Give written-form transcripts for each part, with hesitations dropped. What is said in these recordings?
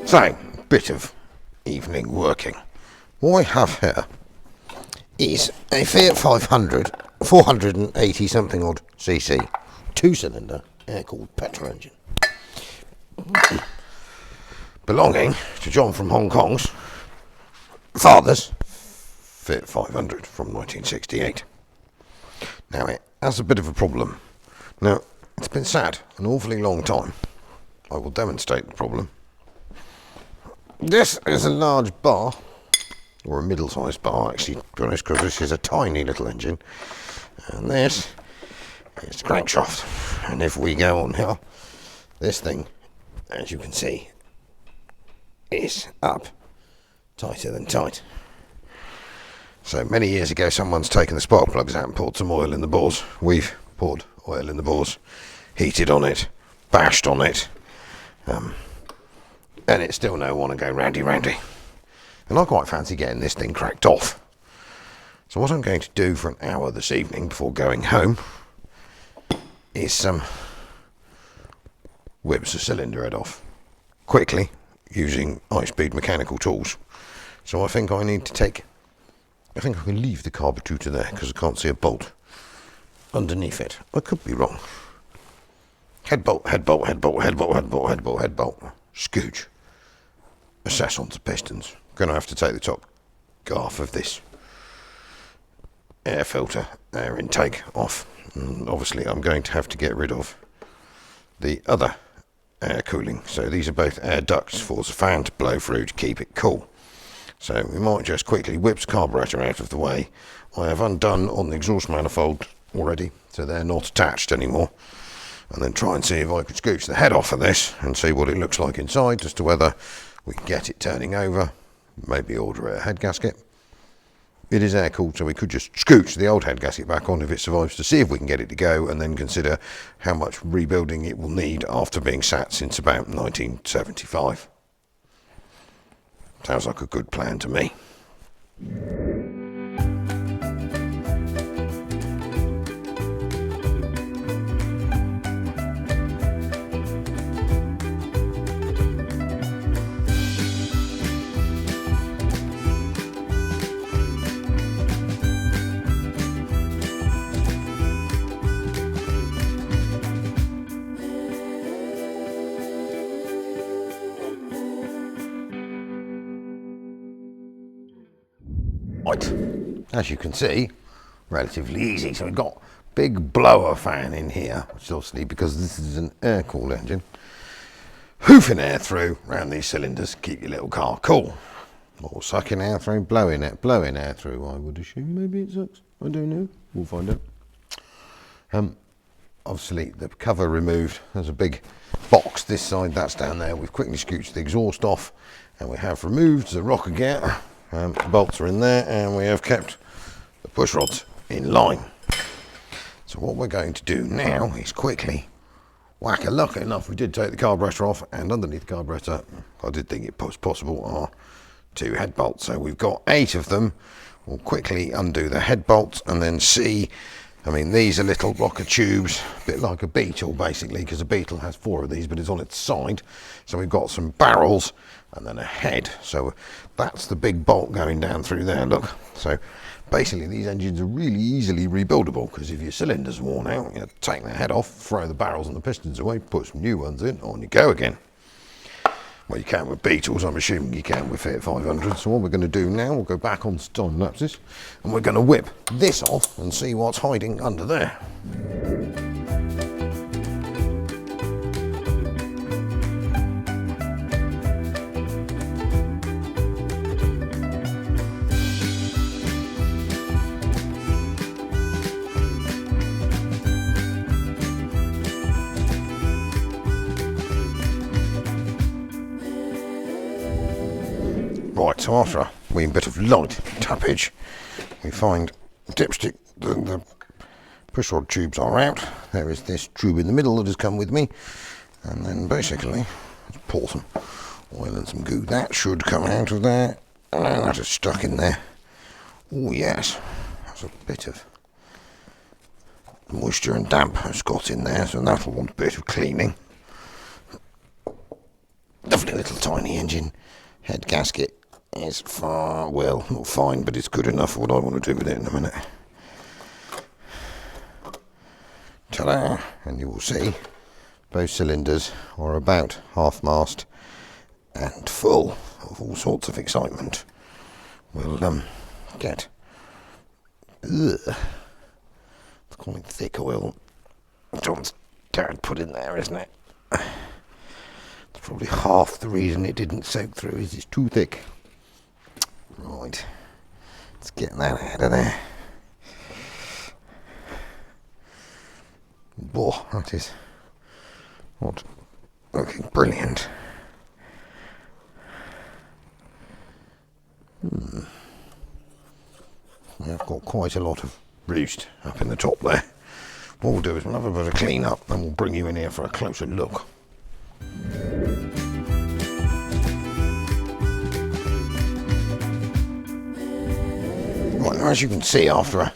So, bit of evening working. What I have here is a Fiat 500, 480 something odd cc, 2-cylinder, air-cooled petrol engine, belonging to John from Hong Kong's father's Fiat 500 from 1968. Now it has a bit of a problem. Now, it's been sat an awfully long time. I will demonstrate the problem. This is a large bar, or a middle-sized bar actually, to be honest, because this is a tiny little engine. And this is the crankshaft. And if we go on here, this thing, as you can see, is up tighter than tight. So many years ago, someone's taken the spark plugs out and poured some oil in the bores. We've poured oil in the bores, heated on it, bashed on it, and it's still no want to go roundy. And I quite fancy getting this thing cracked off. So what I'm going to do for an hour this evening before going home is whip the cylinder head off quickly using high-speed mechanical tools. So I think I can leave the carburetor there because I can't see a bolt underneath it. I could be wrong. Head bolt. Scooch. Assess onto pistons. Going to have to take the top half of this air filter, air intake off. And obviously I'm going to have to get rid of the other air cooling. So these are both air ducts for the fan to blow through to keep it cool. So we might just quickly whip the carburetor out of the way. I have undone on the exhaust manifold already, so they're not attached anymore. And then try and see if I could scooch the head off of this and see what it looks like inside, as to whether we can get it turning over. Maybe order a head gasket. It is air cooled, so we could just scooch the old head gasket back on if it survives, to see if we can get it to go, and then consider how much rebuilding it will need after being sat since about 1975. Sounds like a good plan to me. Right, as you can see, relatively easy. So we've got big blower fan in here, which is obviously because this is an air-cooled engine, hoofing air through around these cylinders, keep your little car cool. Or sucking air through, blowing air through, I would assume. Maybe it sucks, I don't know, we'll find out. Obviously the cover removed, there's a big box this side, that's down there. We've quickly scooched the exhaust off, and we have removed the rocker gear. The bolts are in there, and we have kept the push rods in line. So what we're going to do now is quickly whack a. Lucky enough we did take the carburetor off, and underneath the carburetor, I did think it was possible, are 2 head bolts. So we've got 8 of them. We'll quickly undo the head bolts and then see. I mean, these are little rocker tubes, a bit like a Beetle basically, because a Beetle has 4 of these, but it's on its side. So we've got some barrels and then a head. So that's the big bolt going down through there, look. So basically these engines are really easily rebuildable, because if your cylinder's worn out, you take the head off, throw the barrels and the pistons away, put some new ones in, on you go again. Well, you can with Beetles, I'm assuming you can with Fiat 500. So what we're going to do now, we'll go back on time lapses, and we're going to whip this off and see what's hiding under there. Right, so after a wee bit of light tappage, we find dipstick, the push rod tubes are out. There is this tube in the middle that has come with me, and then basically let's pour some oil and some goo. That should come out of there, and that is stuck in there. Oh yes, that's a bit of moisture and damp has got in there, so that'll want a bit of cleaning. Lovely little tiny engine. Head gasket is far, well, not fine, but it's good enough for what I want to do with it in a minute. Ta-da! And you will see both cylinders are about half-mast and full of all sorts of excitement. We'll get it's quite thick oil. John's dad put in there, isn't it? It's probably half the reason it didn't soak through is it's too thick. Right, let's get that out of there. Whoa, that is not looking brilliant. I've got quite a lot of roost up in the top there. What we'll do is we'll have a bit of clean up and we'll bring you in here for a closer look. Right, now as you can see, after a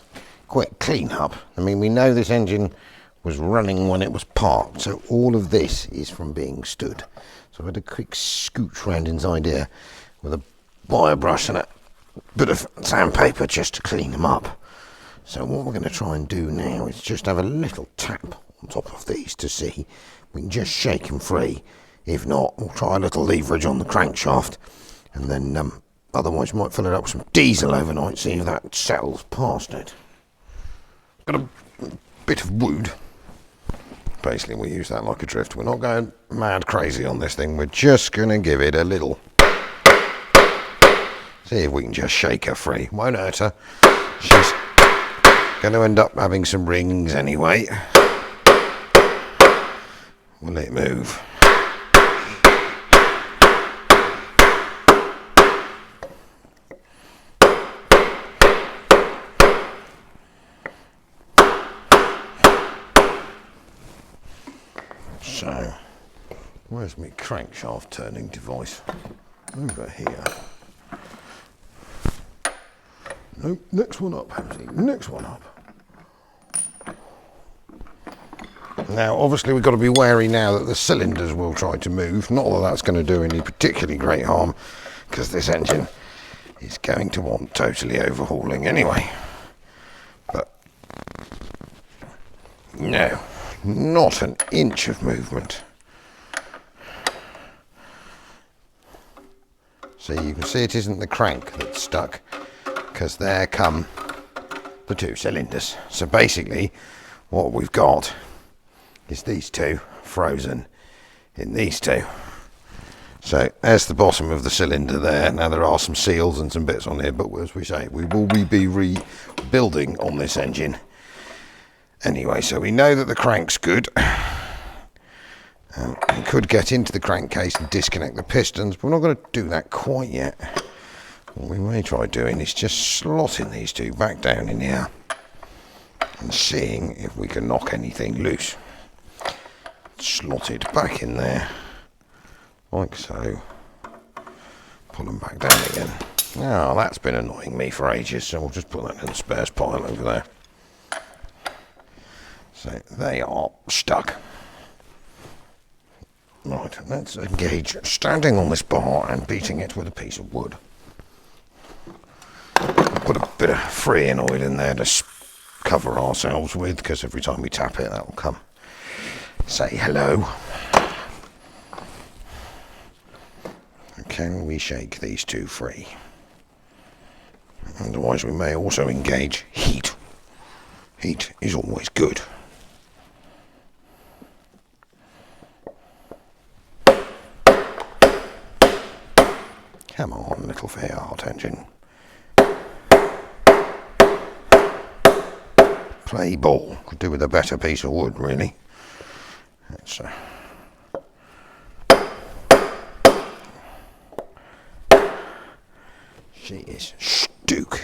quick clean up, I mean, we know this engine was running when it was parked, so all of this is from being stood. So I had a quick scooch round inside here with a wire brush and a bit of sandpaper just to clean them up. So what we're going to try and do now is just have a little tap on top of these to see if we can just shake them free. If not, we'll try a little leverage on the crankshaft, and then otherwise we might fill it up with some diesel overnight, see if that settles past it. Got a bit of wood. Basically we'll use that like a drift. We're not going mad crazy on this thing, we're just going to give it a little, see if we can just shake her free. Won't hurt her. She's going to end up having some rings anyway. Will it move? So, where's my crankshaft turning device? Over here. Nope, next one up, Hamsy, next one up. Now, obviously we've got to be wary now that the cylinders will try to move. Not that that's going to do any particularly great harm, because this engine is going to want totally overhauling anyway. But, no, not an inch of movement. So you can see it isn't the crank that's stuck, because there come the two cylinders. So basically what we've got is these two frozen in these two. So there's the bottom of the cylinder there. Now there are some seals and some bits on here, but as we say, we will be rebuilding on this engine anyway. So we know that the crank's good. We could get into the crankcase and disconnect the pistons, but we're not going to do that quite yet. What we may try doing is just slotting these two back down in here and seeing if we can knock anything loose. Slot it back in there, like so. Pull them back down again. Now that's been annoying me for ages, so we'll just put that in the spares pile over there. So they are stuck. Right, let's engage standing on this bar and beating it with a piece of wood. Put a bit of freeing oil in there to cover ourselves with, because every time we tap it that will come say hello. Can we shake these two free? Otherwise we may also engage heat. Heat is always good. Come on, little fiat engine. Play ball. Could do with a better piece of wood, really. That's she is stook.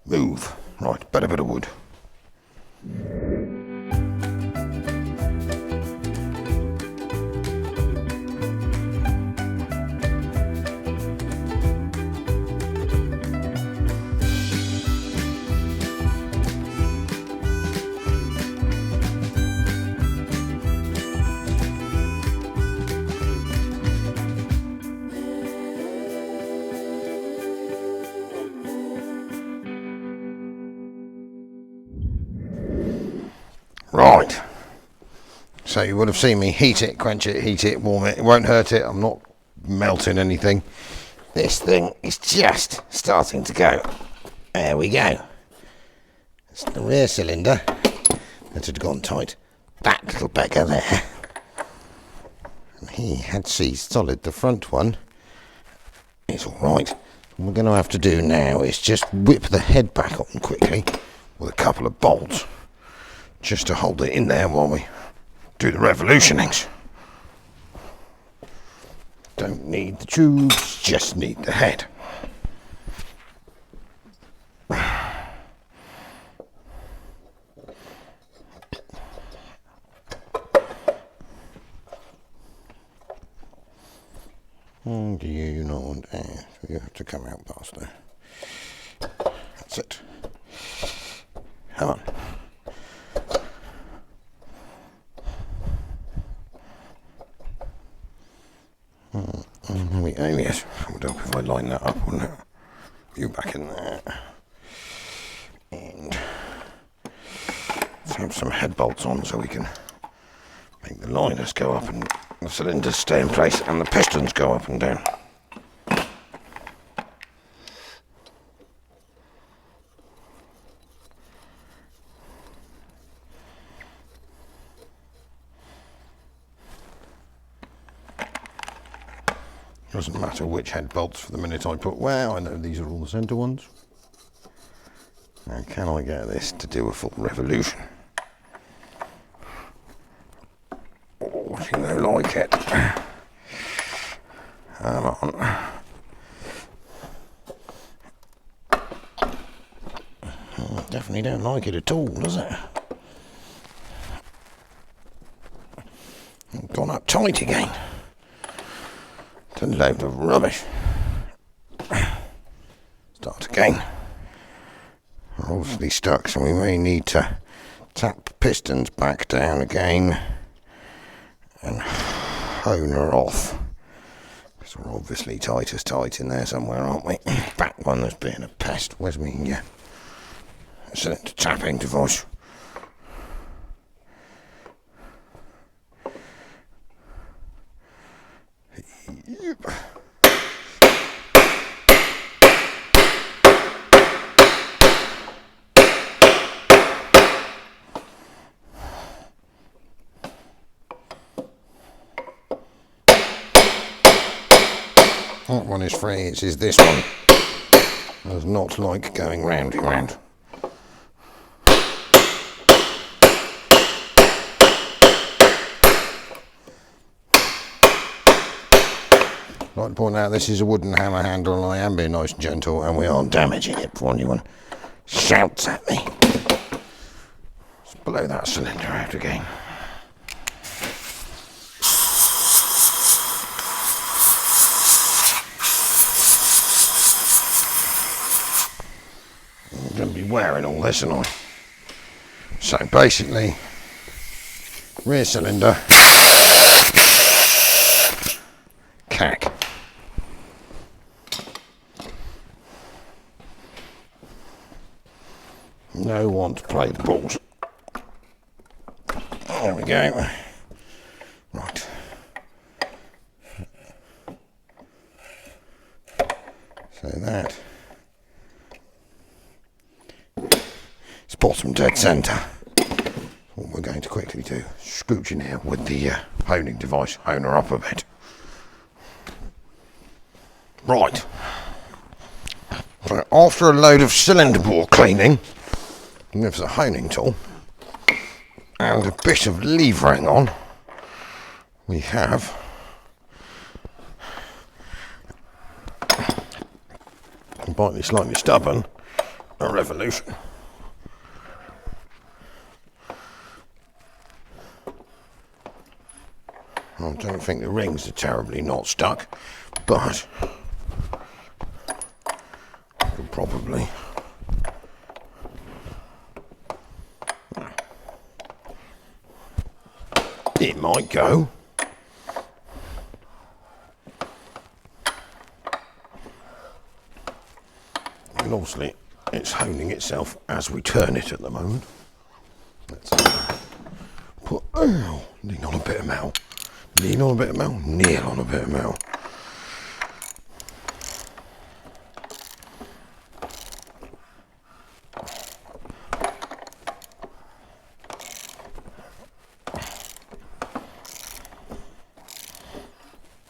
Move. Right, better bit of wood. Right. So you would have seen me heat it, quench it, heat it, warm it. It won't hurt it. I'm not melting anything. This thing is just starting to go. There we go. It's the rear cylinder. That had gone tight. That little beggar there. And he had seized solid. The front one is alright. What we're going to have to do now is just whip the head back on quickly with a couple of bolts. Just to hold it in there while we do the revolutionings. Don't need the tubes, just need the head. And you know, you have to come out past there. That's it. Come on. Yes, it would help if I line that up, wouldn't it? You back in there. And let's have some head bolts on so we can make the liners go up and the cylinders stay in place and the pistons go up and down. Doesn't matter which head bolts for the minute I put. Well, I know these are all the centre ones. Now, can I get this to do a full revolution? Oh, I think they like it. Come on. Definitely don't like it at all, does it? Gone up tight again. A load of rubbish. Start again. We're obviously stuck, so we may need to tap pistons back down again and hone her off. Because we're obviously tight as tight in there somewhere, aren't we? Back one that's being a pest. Where's me cylinder tapping device? That one is free, it is this one. Does not like going round and round. I'd like to point out this is a wooden hammer handle and I am being nice and gentle and we are damaging it before anyone shouts at me. Let's blow that cylinder out again. I'm going to be wearing all this, aren't I? So basically, rear cylinder, cack. No one to play the balls. There we go. Right. So that is bottom dead centre. What we're going to quickly do, scooch in here with the honing device, hone her up a bit. Right. So after a load of cylinder bore cleaning, with the honing tool and a bit of levering on, we have slightly stubborn a revolution. I don't think the rings are terribly not stuck, but I could probably it might go. And obviously it's honing itself as we turn it at the moment. Let's Oh, lean on a bit of metal. Lean on a bit of metal. Kneel on a bit of metal.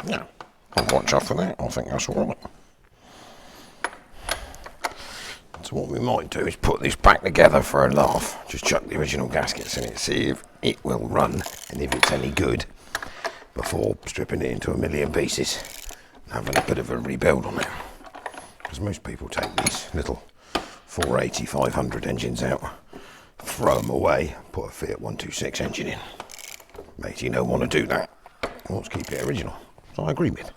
Yeah, I'm quite chuffed with that. I think that's all right. So what we might do is put this back together for a laugh. Just chuck the original gaskets in it, see if it will run and if it's any good before stripping it into a million pieces and having a bit of a rebuild on it. Because most people take these little 480, 500 engines out, throw them away, put a Fiat 126 engine in. Matey don't want to do that. He wants to keep it original. So I agree with.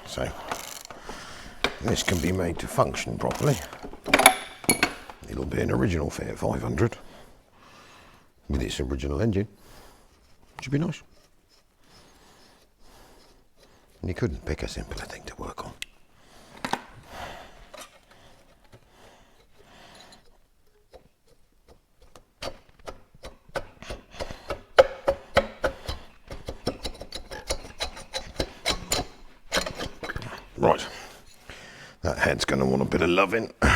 So this can be made to function properly. It'll be an original Fiat 500 with its original engine. Should be nice. And you couldn't pick a simpler thing to work on. Right, that head's going to want a bit of loving, but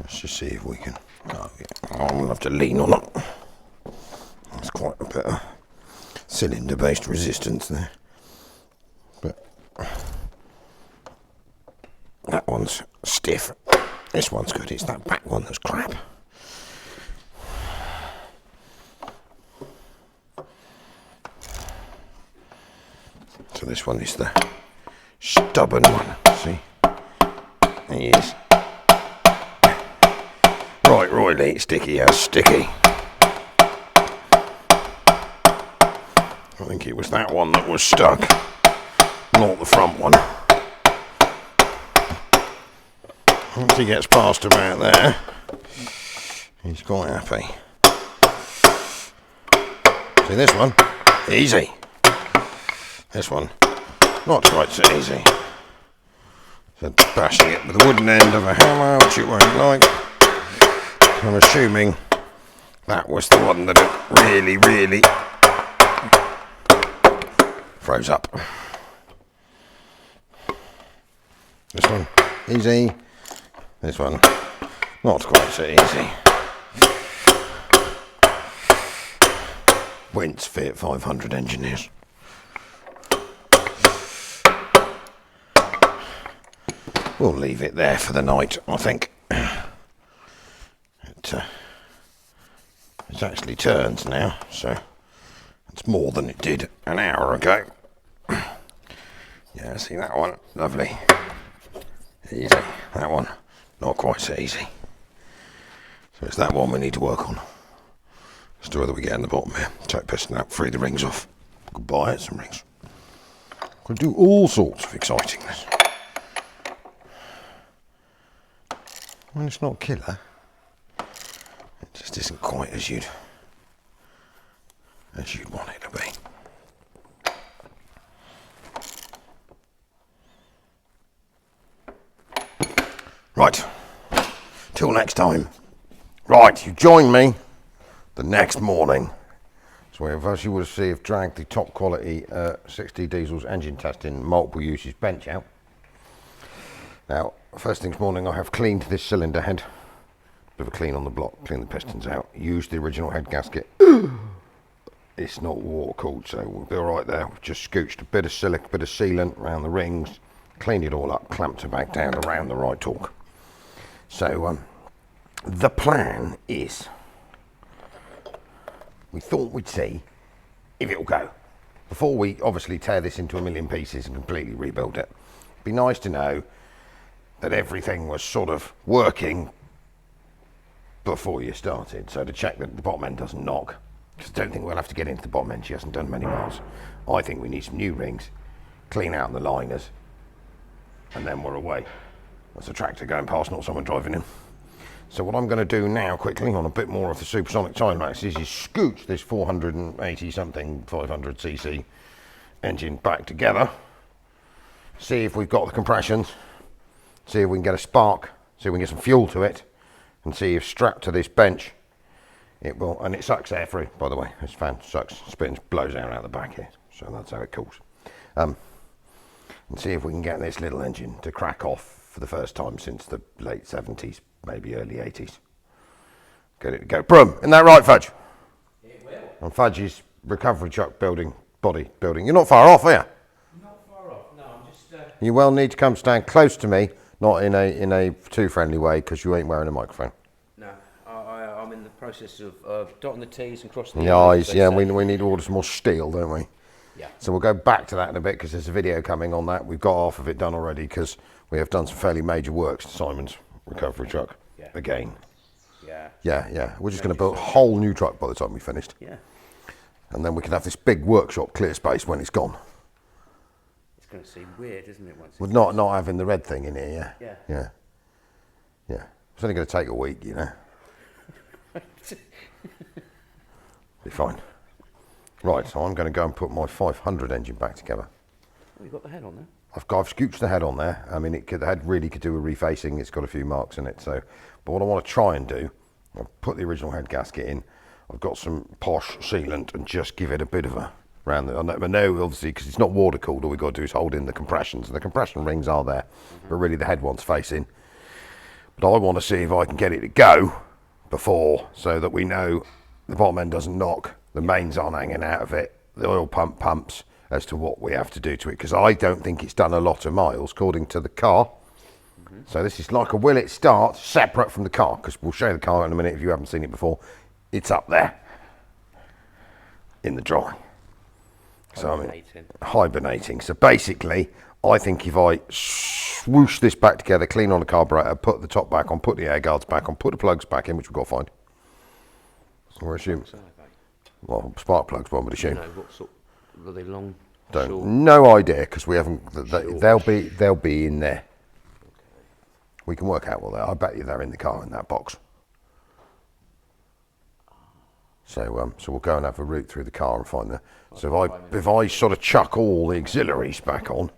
let's just see if we can. Oh, yeah. I'll have to lean on it. There's quite a bit of cylinder-based resistance there, but that one's stiff. This one's good. It's that back one that's crap. So this one is the stubborn one, see? There he is. Right, royally sticky as sticky. I think it was that one that was stuck, not the front one. Once he gets past about there, he's quite happy. See this one? Easy. This one, not quite so easy. So bashing it with the wooden end of a hammer, which you won't like. I'm assuming that was the one that it really, really froze up. This one, easy. This one, not quite so easy. Whence Fiat 500 engineers. We'll leave it there for the night, I think. It actually turns now, so it's more than it did an hour ago. Yeah, see that one? Lovely. Easy. That one, not quite so easy. So it's that one we need to work on. As to whether we get in the bottom here. Take piston out, free the rings off. Goodbye, some rings. Could do all sorts of excitingness. When it's not killer, it just isn't quite as you'd want it to be. Right, till next time. Right, you join me the next morning. So we've, as you will see, have dragged the top quality 60 diesels engine testing multiple uses bench out. Now, first thing this morning, I have cleaned this cylinder head. Bit of a clean on the block, clean the pistons out, used the original head gasket. It's not water cooled, so we'll be alright there. We've just scooched a bit of silica, bit of sealant around the rings, cleaned it all up, clamped it back down around the right torque. So, the plan is, we thought we'd see if it'll go. Before we obviously tear this into a million pieces and completely rebuild it. It'd be nice to know that everything was sort of working before you started, so to check that the bottom end doesn't knock, because I don't think we'll have to get into the bottom end. She hasn't done many miles. I think we need some new rings, clean out the liners, and then we're away. That's a tractor going past, not someone driving in. So what I'm going to do now quickly on a bit more of the supersonic time lapse is scooch this 480 something 500cc engine back together, see if we've got the compressions, see if we can get a spark, see if we can get some fuel to it, and see if strapped to this bench, it will, and it sucks air through, by the way. This fan sucks, spins, blows air out the back here. So that's how it cools. And see if we can get this little engine to crack off for the first time since the late 70s, maybe early 80s. Get it to go. Brum, isn't that right, Fudge? It will. On Fudge's recovery truck body building. You're not far off, are you? Not far off. No, I'm just. You well need to come stand close to me, not in a too friendly way, because you ain't wearing a microphone. No, I'm in the process of dotting the T's and crossing The eyes, yeah. We need to order some more steel, don't we? Yeah. So we'll go back to that in a bit because there's a video coming on that. We've got half of it done already because we have done some fairly major works to Simon's recovery truck. Yeah. Again. Yeah. Yeah. We're just going to build a whole new truck by the time we finished. Yeah. And then we can have this big workshop clear space when it's gone. It's going to seem weird, isn't it? Once With not having the red thing in here, Yeah. Yeah. It's only going to take a week, you know. Be fine. Right, so I'm going to go and put my 500 engine back together. Oh, you've got the head on there. I've scooched the head on there. I mean, the head really could do a refacing. It's got a few marks in it. So, but what I want to try and do, I've put the original head gasket in. I've got some posh sealant and just give it a bit of a round. I know, obviously, because it's not water cooled. All we've got to do is hold in the compressions. And the compression rings are there, but really the head wants facing. But I want to see if I can get it to go before, so that we know the bottom end doesn't knock. The mains aren't hanging out of it. The oil pump pumps as to what we have to do to it, because I don't think it's done a lot of miles according to the car. So this is like a will it start separate from the car, because we'll show you the car in a minute if you haven't seen it before. It's up there in the drawing. So hibernating. So basically, I think if I swoosh this back together, clean on the carburetor, put the top back on, put the air guards back on, put the plugs back in, which we've got to find. So we're assuming. Well, spark plugs, one would assume. You know, what sort? Are they long? Don't. Short? No idea, because we haven't. They'll be in there. Okay. We can work out what they are. I bet you they're in the car in that box. So we'll go and have a route through the car and find them. So if I sort of chuck all the auxiliaries back on,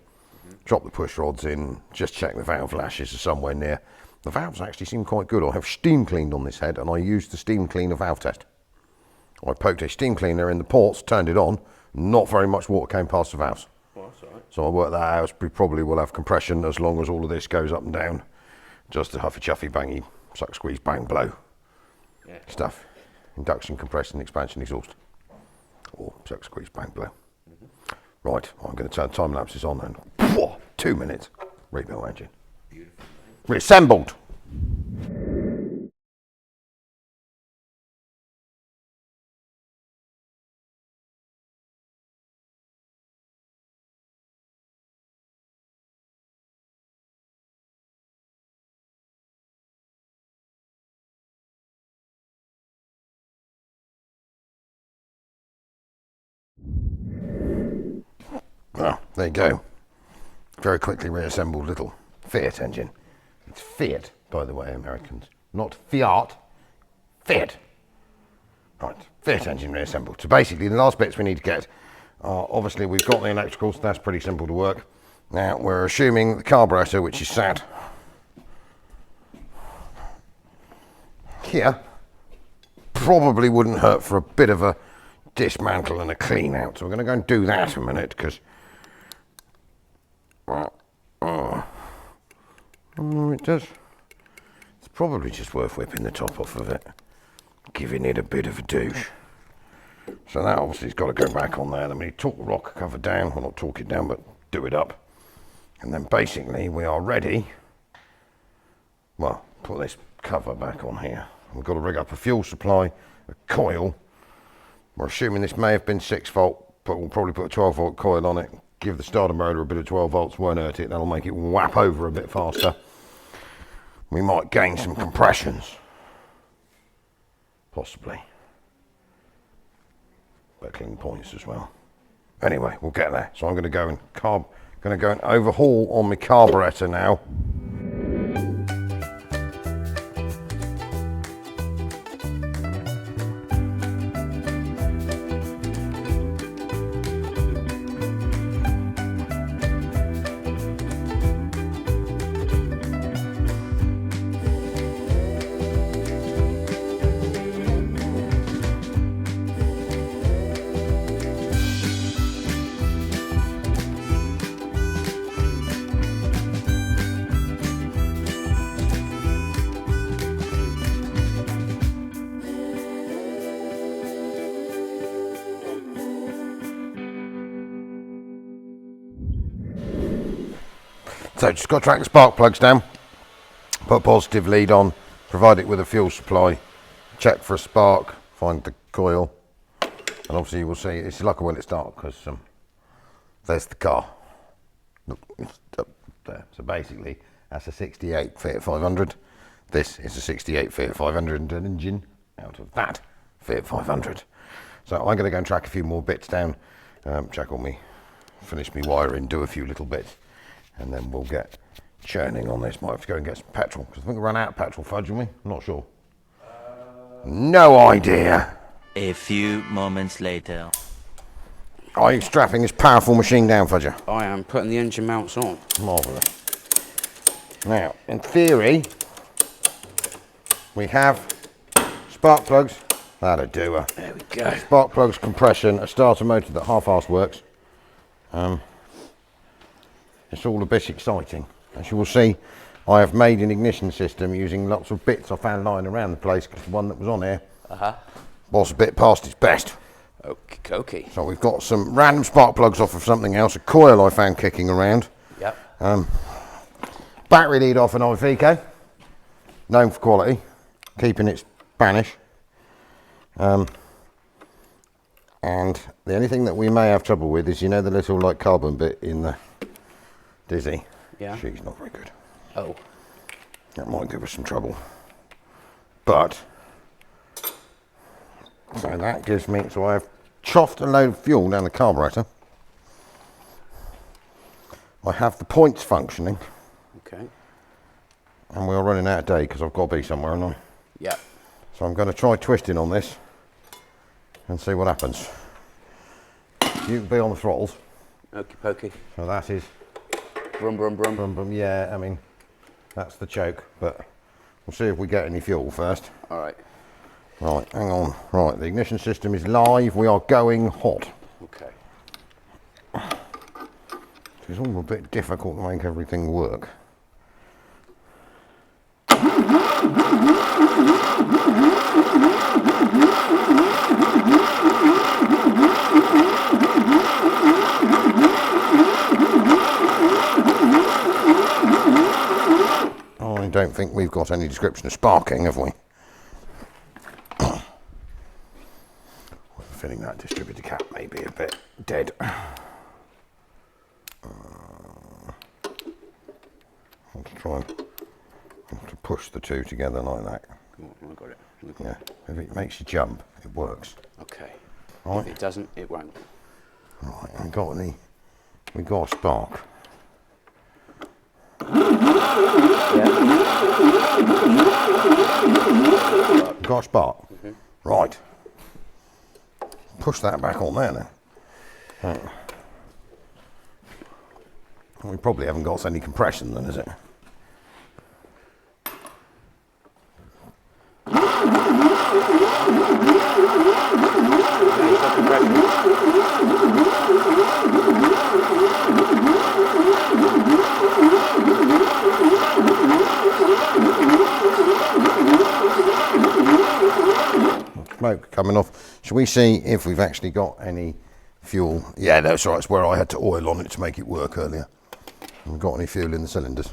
drop the push rods in, just check the valve lashes are somewhere near. The valves actually seem quite good. I have steam cleaned on this head, and I used the steam cleaner valve test. I poked a steam cleaner in the ports, turned it on, not very much water came past the valves. Well, that's all right. So I worked that out. We probably will have compression as long as all of this goes up and down. Just a huffy chuffy bangy, suck, squeeze, bang, blow stuff. Induction, compression, expansion, exhaust. Or suck, squeeze, bang, blow. Right, I'm going to turn time lapses on and 2 minutes. Rebuild engine. Beautiful. Reassembled. Well, there you go. Very quickly reassembled little Fiat engine. It's Fiat, by the way, Americans. Not Fiat, Fiat. Right, Fiat engine reassembled. So basically, the last bits we need to get are, obviously, we've got the electricals, so that's pretty simple to work. Now, we're assuming the carburetor, which is sat here, probably wouldn't hurt for a bit of a dismantle and a clean out. So we're going to go and do that in a minute, because it does. It's probably just worth whipping the top off of it, giving it a bit of a douche. So that obviously has got to go back on there. Then we torque the rocker cover down, well, not torque it down, but do it up. And then basically we are ready. Well, put this cover back on here. We've got to rig up a fuel supply, a coil. We're assuming this may have been 6 volt, but we'll probably put a 12 volt coil on it. Give the starter motor a bit of 12 volts, won't hurt it. That'll make it whap over a bit faster. We might gain some compressions, possibly. But clean points as well. Anyway, we'll get there. So I'm going to go and overhaul on my carburetor now. So just got to track the spark plugs down, put a positive lead on, provide it with a fuel supply, check for a spark, find the coil, and obviously you will see it's like a will it start because there's the car. Look, it's up there. So basically that's a 68 Fiat 500. This is a 68 Fiat 500 engine out of that Fiat 500. So I'm going to go and track a few more bits down, check all me, finish me wiring, do a few little bits, and then we'll get churning on this. Might have to go and get some petrol because I think we ran out of petrol, Fudge, didn't we? I'm not sure. No idea. A few moments later. Are you strapping this powerful machine down, Fudger? I am putting the engine mounts on. Marvellous. Now, in theory, we have spark plugs. That'll do her. There we go. Spark plugs, compression, a starter motor that half-assed works. It's all a bit exciting. As you will see, I have made an ignition system using lots of bits I found lying around the place because the one that was on here was a bit past its best. Okay. So we've got some random spark plugs off of something else, a coil I found kicking around. Yep. Battery lead off an Iveco, known for quality, keeping it Spanish. And the only thing that we may have trouble with is, you know, the little like carbon bit in the Dizzy. Yeah. She's not very good. Oh. That might give us some trouble. But so that gives me, so I've chuffed a load of fuel down the carburetor. I have the points functioning. Okay. And we are running out of day because I've got to be somewhere, and I. Yep. So I'm going to try twisting on this and see what happens. You can be on the throttles. Okie pokey. So that is Brum, brum, brum. brum brum. Yeah, I mean that's the choke, but we'll see if we get any fuel first. All right. Right, hang on. Right, the ignition system is live. We are going hot. Okay. It's all a bit difficult to make everything work. I don't think we've got any description of sparking, have we? I'm feeling that distributor cap may be a bit dead. I'll try and to push the two together like that. Come on, I got it. Yeah, if it makes you jump, it works. Okay. Right. If it doesn't, it won't. Right, we got a spark. Got a spark. Right. Push that back on there then. We probably haven't got any compression then, is it? Smoke coming off. Shall we see if we've actually got any fuel? Yeah, that's right. It's where I had to oil on it to make it work earlier. Haven't got any fuel in the cylinders.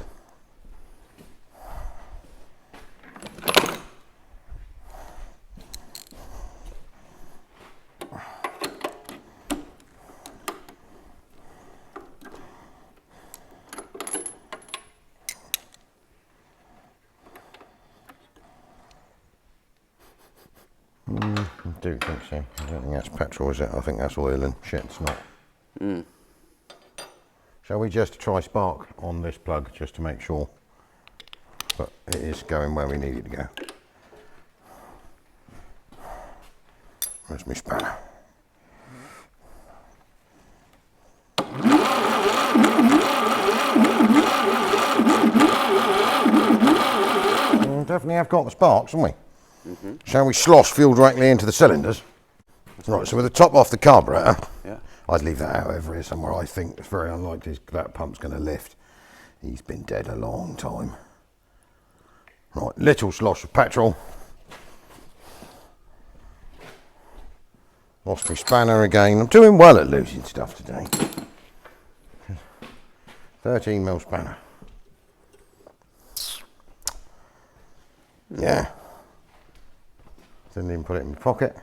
I do think so. I don't think that's petrol, is it? I think that's oil and shit, it's not. Shall we just try spark on this plug just to make sure? But it is going where we need it to go. Where's my spanner? Definitely have got the sparks, haven't we? Shall we slosh fuel directly into the cylinders? Right, so with the top off the carburetor, I'd leave that out over here somewhere. I think it's very unlikely that pump's going to lift. He's been dead a long time. Right, little slosh of petrol. Lost my spanner again. I'm doing well at losing stuff today. 13mm spanner. Yeah. Didn't even put it in my pocket.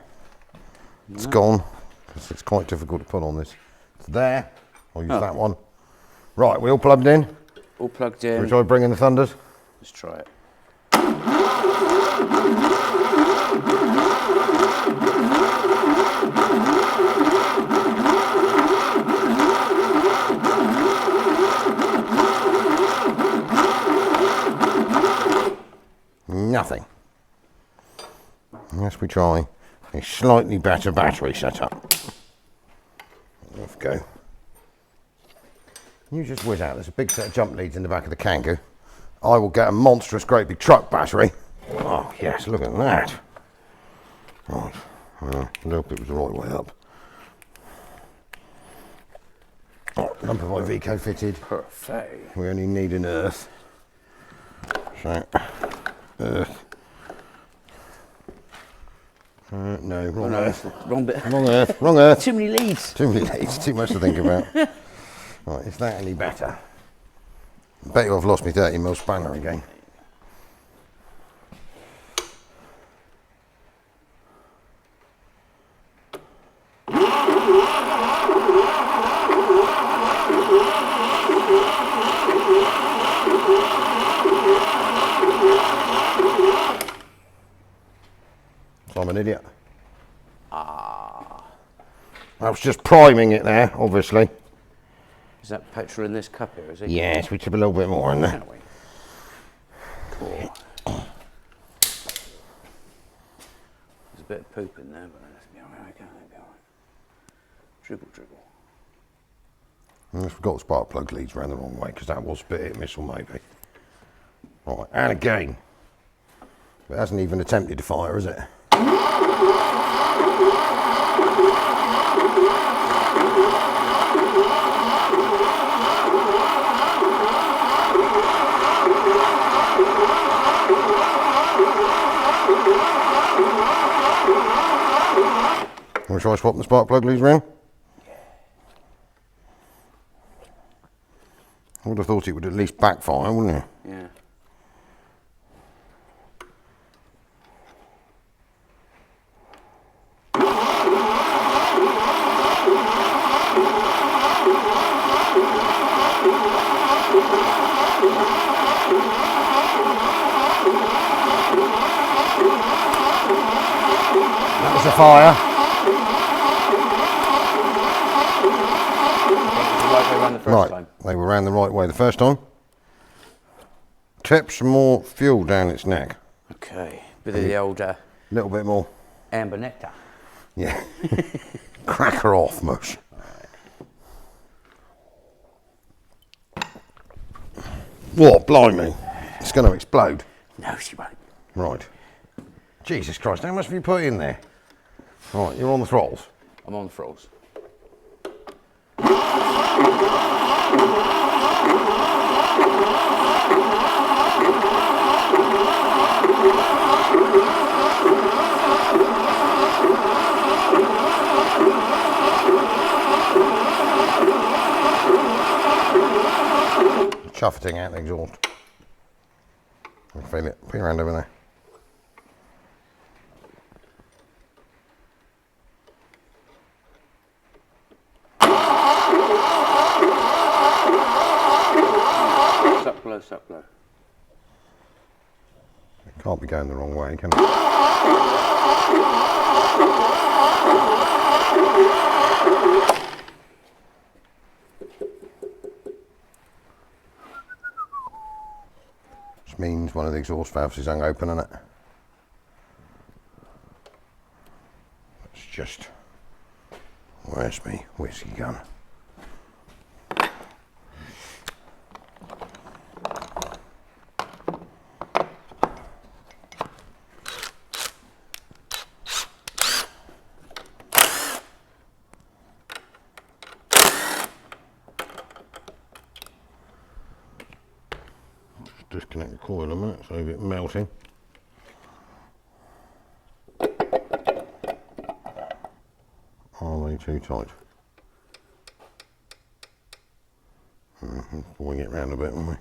It's gone, because it's quite difficult to put on this. It's there. I'll use that one. Right, we all plugged in? All plugged Shall we in. try bringing the thunders? Let's try it. Nothing. Unless we try a slightly better battery setup. Let's go. You just whiz out. There's a big set of jump leads in the back of the Kangoo. I will get a monstrous, great big truck battery. Oh, yes, look at that. Right. I hope it was the right way up. Oh, lump of Iveco fitted. Perfect. We only need an earth. So, earth. No, wrong earth. Wrong bit. Wrong earth. Wrong earth. Too many leads. Too many leads. Too much to think about. Right, is that any better? I bet you I've lost my 30mm spanner again. So I'm an idiot. I was just priming it there, obviously. Is that petrol in this cup here, is it? Yes, we tip a little bit more in there. Can we? Cool. There's a bit of poop in there, but let's be alright. Be alright. Dribble, dribble. I forgot the spark plug leads around the wrong way, because that was a bit hit missile maybe. Right, and again. It hasn't even attempted to fire, has it? Want to try swapping the spark plug leads around? I would have thought it would at least backfire, wouldn't it? Yeah. That was a fire. Right, they were round the right way the first time. Tip some more fuel down its neck. Okay, bit of the old little bit more. amber nectar. Yeah. Crack her off, mush. What, blimey? It's going to explode. No, she won't. Right. Jesus Christ, how much have you put in there? Right, you're on the throttles. I'm on the throttles. Chuffeting out the exhaust. I can feel it. Put your hand over there. Suck blow. It can't be going the wrong way, can it? Which means one of the exhaust valves is hung open, isn't it? It's just... Where's me whiskey gun? Disconnect the coil a minute, save it melting. Are they too tight? Pulling it round a bit, won't we?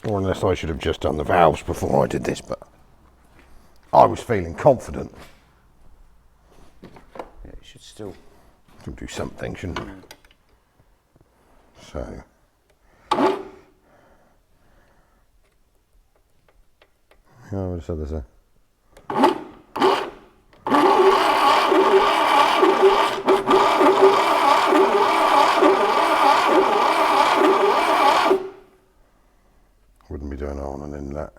Or unless I should have just done the valves before I did this, but I was feeling confident. Yeah, it should still Do something, shouldn't it? So. Yeah, I would have said there's a. Wouldn't be doing it on an inlet.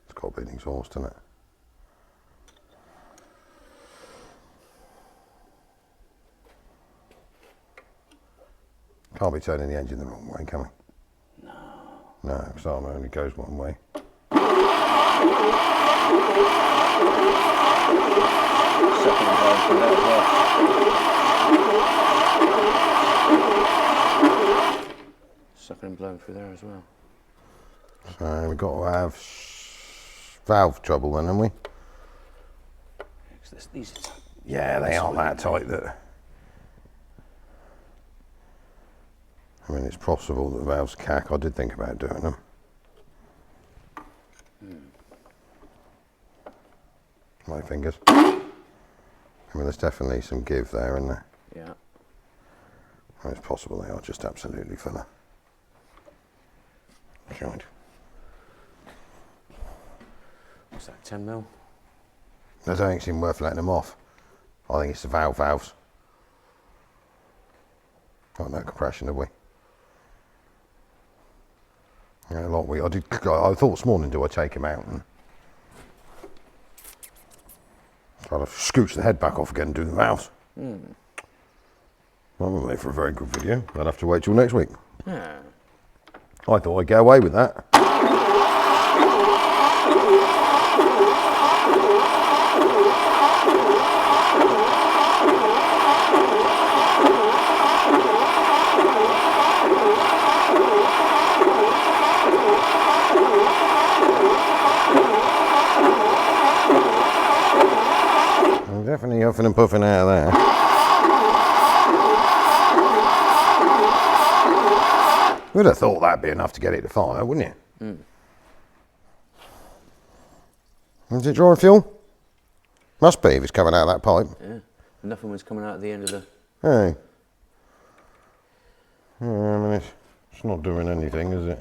It's got to be an exhaust, isn't it? Can't be turning the engine the wrong way, can we? no. No, because arm only goes one way. Second blown through there as well. Second blown through there as well. So we've got to have valve trouble then, haven't we? These are Yeah, they aren't that tight that. I mean, it's possible that the valves cack. I did think about doing them. My fingers. I mean, there's definitely some give there, isn't there? yeah. And it's possible they are just absolutely full of shite. What's that, 10 mil? I don't think it's even worth letting them off. I think it's the valves. Got no compression, have we? Yeah, a lot. I thought this morning, do I take him out and try to scooch the head back off again and do the valves? Well, I'm late for a very good video. I'll have to wait till next week. Yeah. I thought I'd get away with that. I'm definitely huffing and puffing out of there. Would have thought that'd be enough to get it to fire, wouldn't you? Is it drawing fuel? Must be if it's coming out of that pipe. Yeah. Nothing was coming out at the end of the... Hey. Yeah, I mean, it's not doing anything, is it?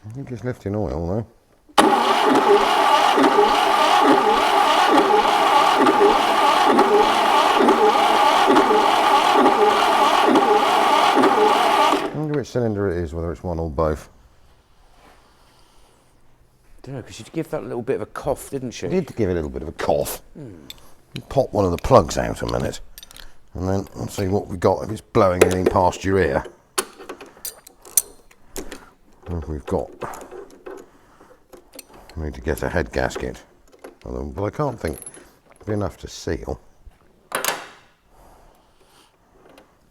I think it's lifting oil though. I wonder which cylinder it is, whether it's one or both. I don't know, because she'd give that little bit of a cough, didn't she? I did give it a little bit of a cough. Pop one of the plugs out a minute, and then I'll see what we've got if it's blowing anything past your ear. We've got. I need to get a head gasket, but I can't think it'll be enough to seal.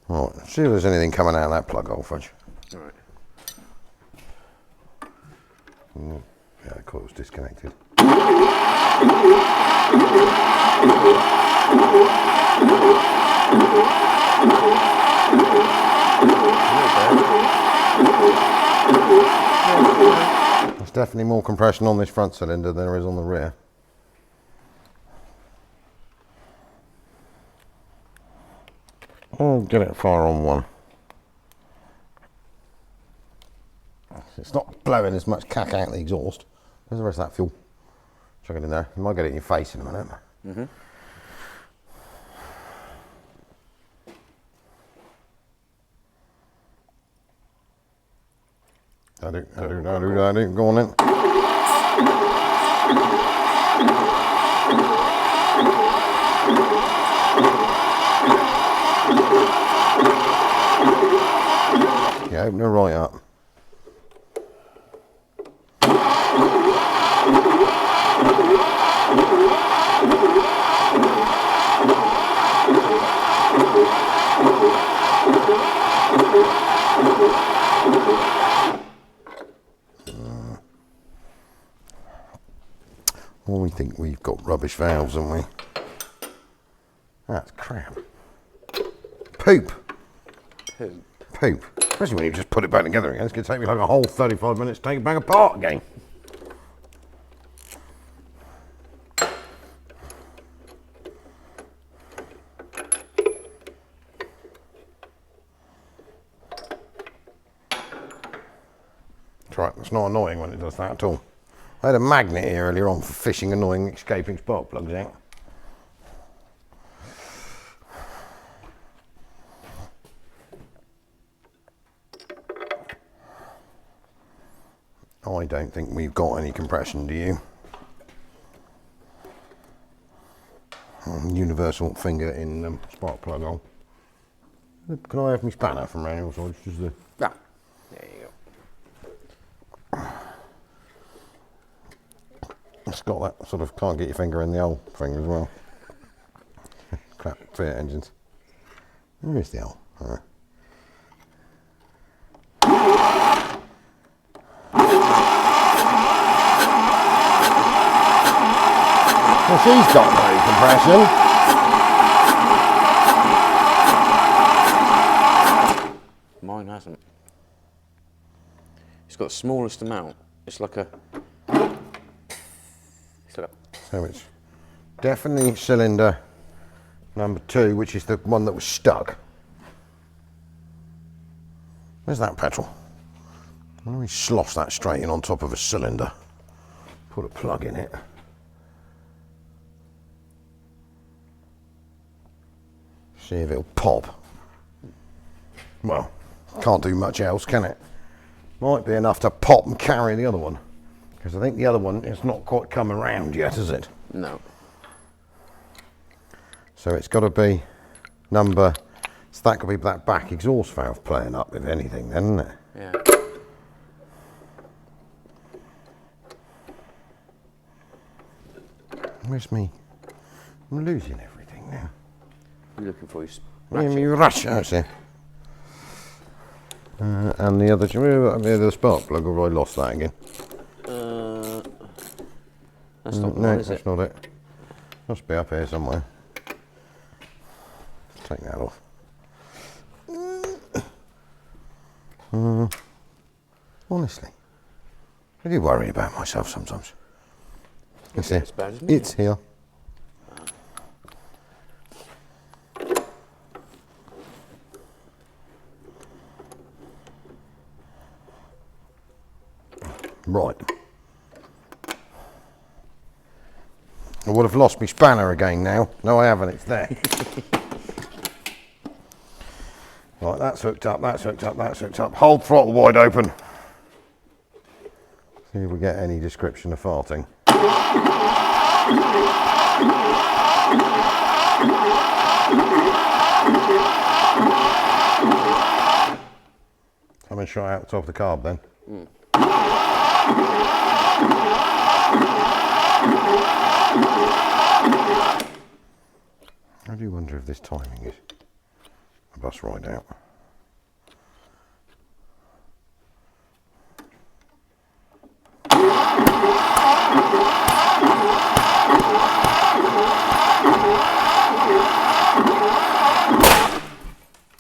Right, see if there's anything coming out of that plug hole, Fudge. All right. Yeah, the coil's disconnected. There's definitely more compression on this front cylinder than there is on the rear. I'll get it far on one. It's not blowing as much cack out the exhaust. Where's the rest of that fuel? Chuck it in there. You might get it in your face in a minute. I do. Go on then. Yeah, open her right up. Well, we think we've got rubbish valves, haven't we? That's crap. Poop. Poop. Poop. Especially when you just put it back together again. It's going to take me like a whole 35 minutes to take it back apart again. That's right, it's not annoying when it does that at all. I had a magnet here earlier on for fishing annoying escaping spark plugs out. I don't think we've got any compression, do you? Universal finger in spark plug hole. Can I have my spanner from around here? Just the... Ah, there you go. It's got that sort of can't get your finger in the hole thing as well. Crap, Fiat engines. Where is the hole? Well, she's got no compression. Mine hasn't. It's got the smallest amount. It's like a... So it's definitely cylinder number 2, which is the one that was stuck. Where's that petrol? Why don't we slosh that straight in on top of a cylinder? Put a plug in it. See if it'll pop. Well, can't do much else, can it? Might be enough to pop and carry the other one. Because I think the other one is not quite come around yet, is it? No. So it's got to be number... So that could be that back exhaust valve playing up, if anything, then, isn't it? Yeah. Where's me? I'm losing everything now. You're looking for your Yeah, me rush, I see. And the other spark plug, or have I lost that again? That's not no, one, is that's it? not it. Must be up here somewhere. Take that off. Honestly, I do worry about myself sometimes. It's here. As bad as me. It's here. Right. I would have lost my spanner again now. No, I haven't. It's there. Right, that's hooked up, that's hooked up, that's hooked up. Hold throttle wide open. See if we get any description of farting. Coming straight out the top of the carb then. I do wonder if this timing is a bus ride out.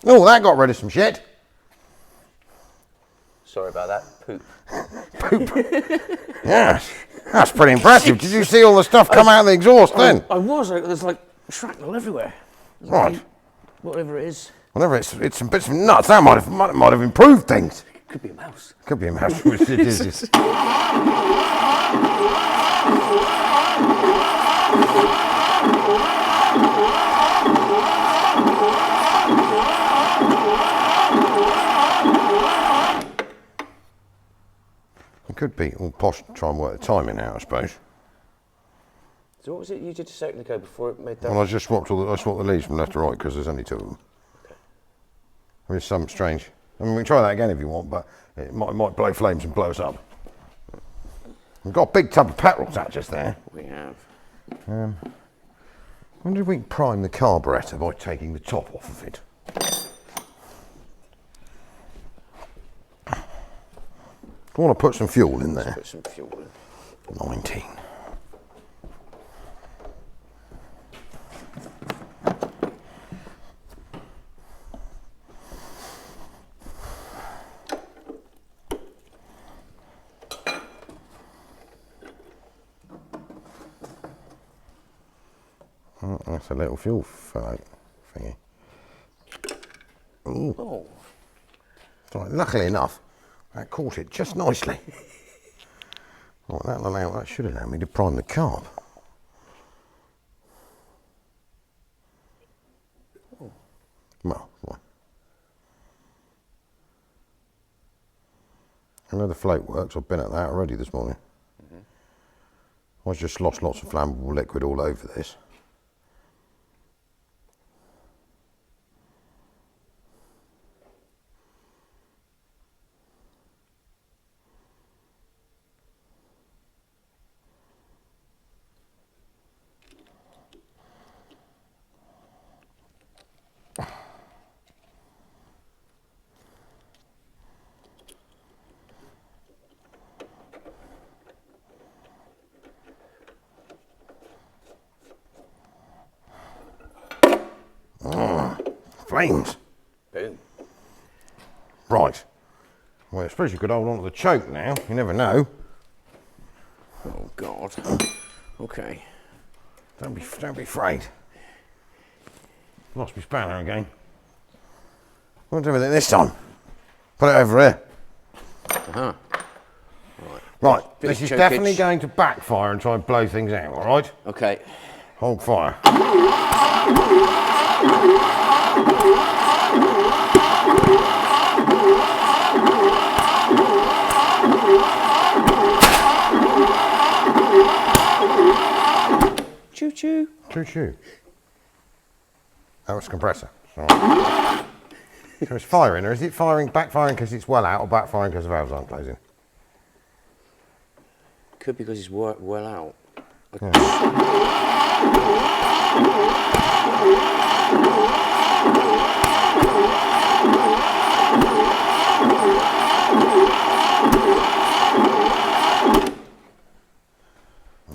Oh, that got rid of some shit. Sorry about that. Poop. Yes, that's pretty impressive. Did you see all the stuff come out of the exhaust then? I was. There's like shrapnel everywhere. Right. Whatever it is. Whatever, it's some bits of nuts. That might have improved things. Could be a mouse. Could be a mouse, which it is. It could be all posh to try and work the timing out, I suppose. So what was it you did a second ago before it made that? Well, I just swapped the leads from left to right because there's only 2 of them. Okay. I mean, it's something strange. I mean, we can try that again if you want, but it might blow flames and blow us up. We've got a big tub of petrol sat just there. We have. Wonder if we can prime the carburettor by taking the top off of it. I want to put some fuel in there. Put some fuel in. 19. Oh, that's a little fuel float thingy. Ooh. Oh. Right, luckily enough, that caught it just nicely. Right, that should allow me to prime the carb. Oh. Well, fine. I know the float works. I've been at that already this morning. I just lost lots of flammable liquid all over this. Flames. Boom. Right. Well, I suppose you could hold on to the choke now. You never know. Oh God. Okay. Don't be afraid. Lost my spanner again. What do with it this time? Put it over here. Uh-huh. Right. Bit This of is chokeage. definitely going to backfire and try and blow things out. All right. Okay. Hold fire. Choo choo. Choo choo. That was compressor. So it's firing, or is it backfiring because it's well out, or backfiring because the valves aren't closing? Could be because it's well out.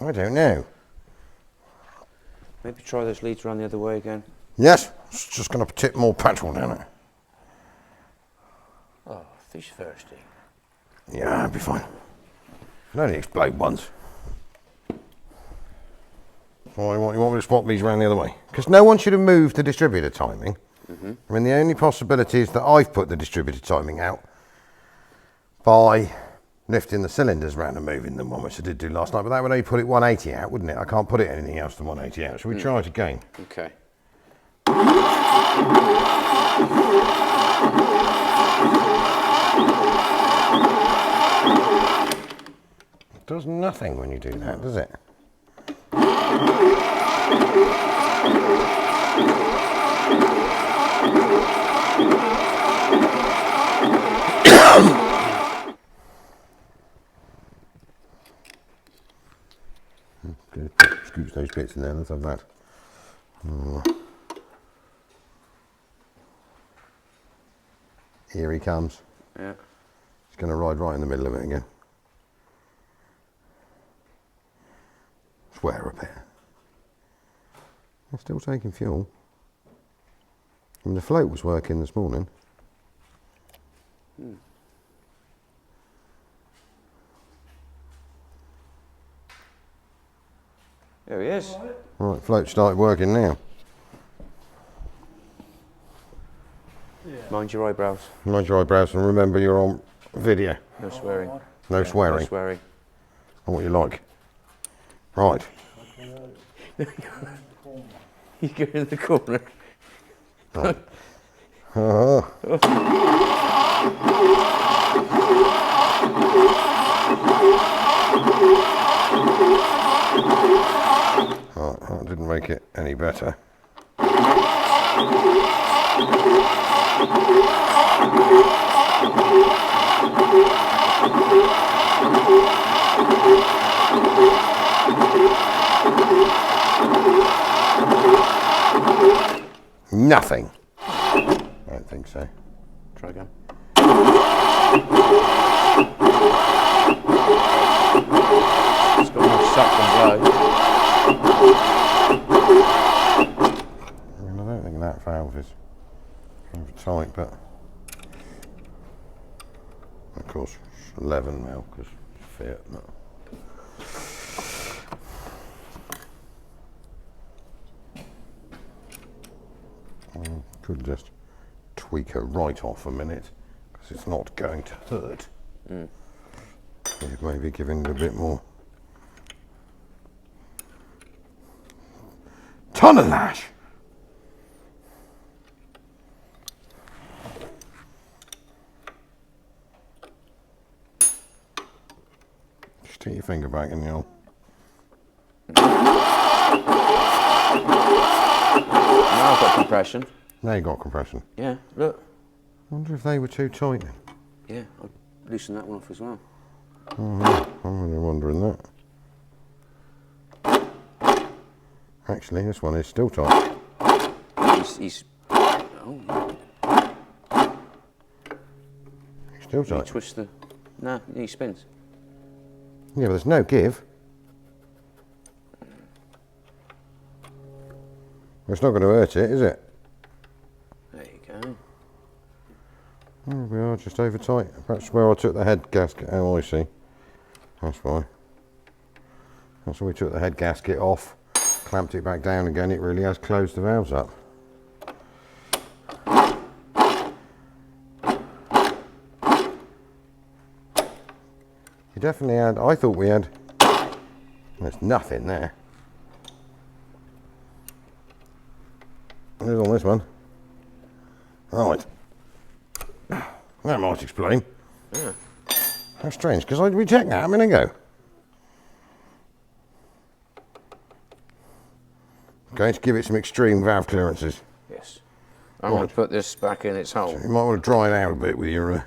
I don't know. Maybe try those leads around the other way again. Yes, it's just going to tip more petrol down it. Oh, fish thirsty. Yeah, it'll be fine. It'll only explode once. Well, you want me to swap these around the other way? Because no one should have moved the distributor timing. I mean, the only possibility is that I've put the distributor timing out by lifting the cylinders around and moving them, which I did do last night, but that would only put it 180 out, wouldn't it? I can't put it anything else than 180 out. Shall we try it again? Okay. It does nothing when you do that, does it? Scoops those bits in there, let's have that. Here he comes. Yeah. He's going to ride right in the middle of it again. Swear a bit. I'm still taking fuel. I mean, the float was working this morning. There he is. Right, float started working now. Mind your eyebrows. Mind your eyebrows and remember you're on video. No swearing. No swearing. No swearing. Not what you like. Right. You go in the corner. Right, that didn't make it any better. Nothing. I don't think so. Try again. It's got more suck than blow. I mean, I don't think that valve is over tight, but of course it's 11 mil because it's fiat. No. Could just tweak her right off a minute because it's not going to hurt. Maybe giving it a bit more tunnel lash. Just take your finger back in the hole. Now I've got compression. Now you got compression. Yeah, look. I wonder if they were too tight then. Yeah, I'll loosen that one off as well. I'm really wondering that. Actually, this one is still tight. He's Still you tight. twist the. No, he spins. Yeah, but there's no give. It's not going to hurt it, is it? There you go. Oh, we are just over tight. Perhaps where I took the head gasket. Oh, I see. That's why. That's why we took the head gasket off, clamped it back down again. It really has closed the valves up. You definitely had. I thought we had. There's nothing there. There's on this one. Right. That might explain. Yeah. How strange, because we checked that a minute ago. Okay, let's give it some extreme valve clearances. Yes. I'm going to put this back in its hole. You might want to dry it out a bit with your...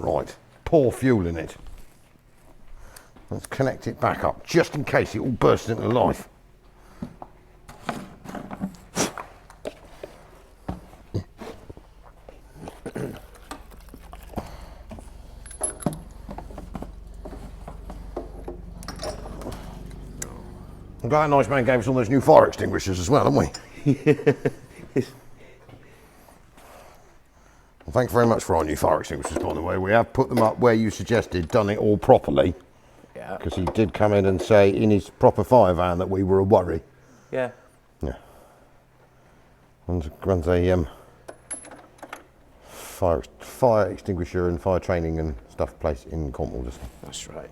Right, pour fuel in it. Let's connect it back up, just in case it all bursts into life. I'm glad that nice man gave us all those new fire extinguishers as well, haven't we? Well, thank you very much for our new fire extinguishers, by the way. We have put them up where you suggested, done it all properly. Yeah. Because he did come in and say in his proper fire van that we were a worry. Yeah. Yeah. Runs a fire extinguisher and fire training and stuff place in Cornwall. Just That's right.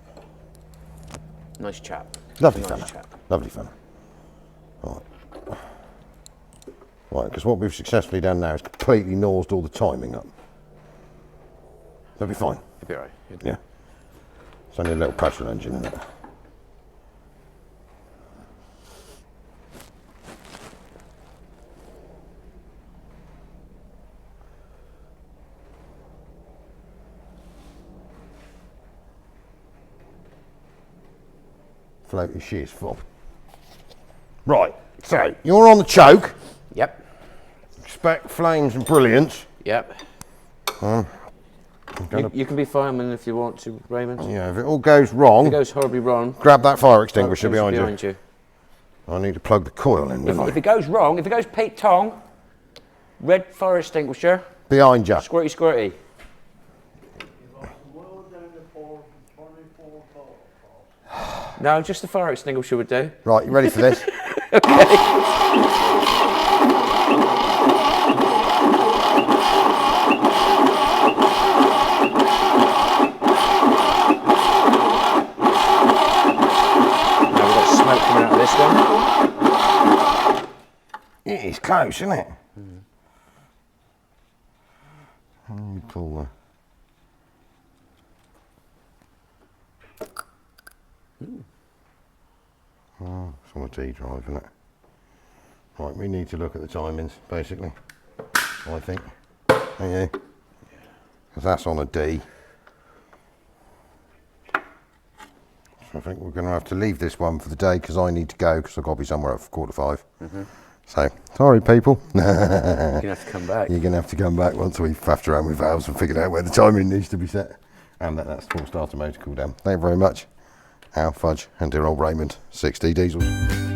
Nice chap. lovely Nice fella. chap. Lovely fella. Right. Right, because what we've successfully done now is completely nosed all the timing up. That'll be fine. You'll be alright. Yeah. It's only a little petrol engine in it. Floaty shears full. Right, so you're on the choke. Yep. Expect flames and brilliance. Yep. You can be fireman if you want to, Raymond. Yeah, if it all goes wrong, If it goes horribly wrong, grab that fire extinguisher behind you. you. I need to plug the coil in, don't If I? it goes wrong, if it goes Pete Tong, red fire extinguisher, Behind you. squirty squirty. No, just the fire extinguisher would do. Right, you ready for this? Now we've got smoke coming out of this one. It is close, isn't it? How do you pull the... Oh, it's on a D drive, isn't it? Right, we need to look at the timings, basically. I think. Don't you? Because that's on a D. I think we're going to have to leave this one for the day because I need to go because I've got to be somewhere at 4:45. So, sorry people. You're going to have to come back. You're going to have to come back once we've faffed around with valves and figured out where the timing needs to be set. And that's full starter mode to cool down. Thank you very much. Al, Fudge and dear old Raymond, 6D Diesels.